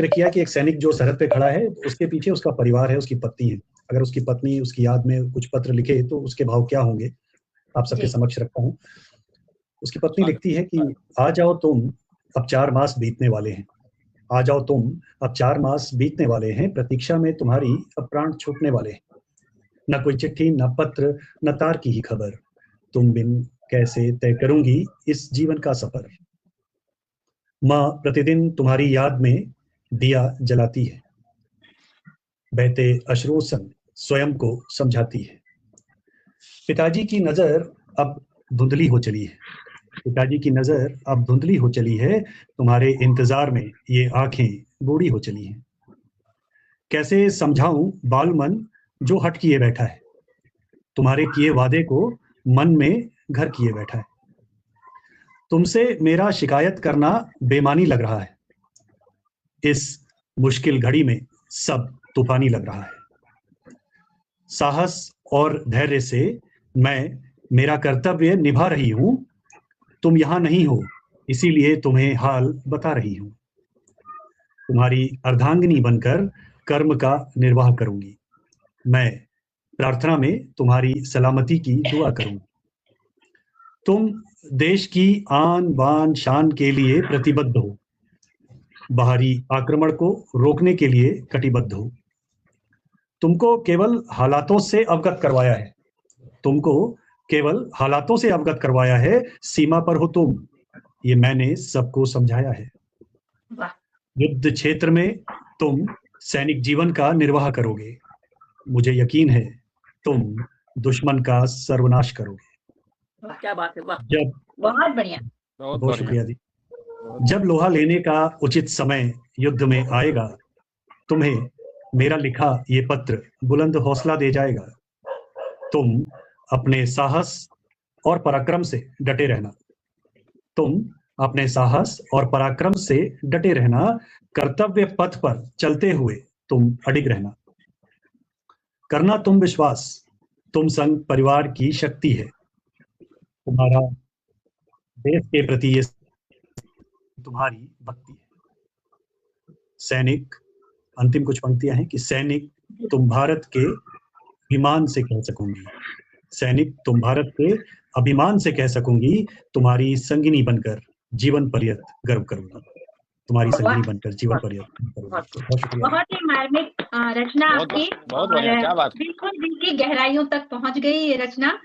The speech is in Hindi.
जिक्र किया कि एक सैनिक जो सरहद पे खड़ा है, उसके पीछे उसका परिवार है, उसकी पत्नी है। अगर उसकी पत्नी उसकी याद में कुछ पत्र लिखे तो उसके भाव क्या होंगे, आप सबके समक्ष रखता हूँ। उसकी पत्नी लिखती है कि आ जाओ तुम, अब 4 मास बीतने वाले हैं। आ जाओ तुम, अब 4 मास बीतने वाले हैं, प्रतीक्षा में तुम्हारी अब प्राण छूटने वाले हैं। न कोई चिट्ठी, न पत्र, न तार की ही खबर, तुम बिन कैसे तय करूंगी इस जीवन का सफर। माँ प्रतिदिन तुम्हारी याद में दिया जलाती है, बहते अश्रुओं संग स्वयं को समझाती है। पिताजी की नजर अब धुंधली हो चली है, पिताजी की नजर अब धुंधली हो चली है, तुम्हारे इंतजार में ये आंखें बूढ़ी हो चली हैं। कैसे समझाऊं बाल मन जो हट किए बैठा है, तुम्हारे किए वादे को मन में घर किए बैठा है। तुमसे मेरा शिकायत करना बेमानी लग रहा है, इस मुश्किल घड़ी में सब तूफानी लग रहा है। साहस और धैर्य से मैं मेरा कर्तव्य निभा रही हूं, तुम यहां नहीं हो इसीलिए तुम्हें हाल बता रही हूं। तुम्हारी अर्धांगिनी बनकर कर्म का निर्वाह करूंगी, मैं प्रार्थना में तुम्हारी सलामती की दुआ करूंगी। तुम देश की आन बान शान के लिए प्रतिबद्ध हो, बाहरी आक्रमण को रोकने के लिए कटिबद्ध हो। तुमको केवल हालातों से अवगत करवाया है, तुमको केवल हालातों से अवगत करवाया है, सीमा पर हो तुम, ये मैंने सबको समझाया है। युद्ध क्षेत्र में तुम सैनिक जीवन का निर्वाह करोगे, मुझे यकीन है तुम दुश्मन का सर्वनाश करोगे। क्या बात है, वाह, जब बहुत बढ़िया, बहुत शुक्रिया जी। जब लोहा लेने का उचित समय युद्ध में आएगा, तुम्हें मेरा लिखा ये पत्र बुलंद हौसला दे जाएगा। तुम अपने साहस और पराक्रम से डटे रहना, तुम अपने साहस और पराक्रम से डटे रहना, कर्तव्य पथ पर चलते हुए तुम अडिग रहना। करना तुम विश्वास, तुम संग परिवार की शक्ति है, तुम्हारा देश के प्रति ये तुम्हारी भक्ति है। सैनिक, अंतिम कुछ पंक्तियां हैं कि सैनिक तुम भारत के अभिमान से कह सकूंगी, सैनिक तुम भारत के अभिमान से कह सकूंगी, तुम्हारी संगिनी बनकर जीवन पर्यंत गर्व करूंगी, तुम्हारी संगिनी बनकर जीवन पर्यंत। बहुत शुक्रिया, बहुत ही मार्मिक रचना आपकी, बहुत बढ़िया, क्या बात, बिल्कुल दिल की गहराइयों तक पहुंच गई ये रचना।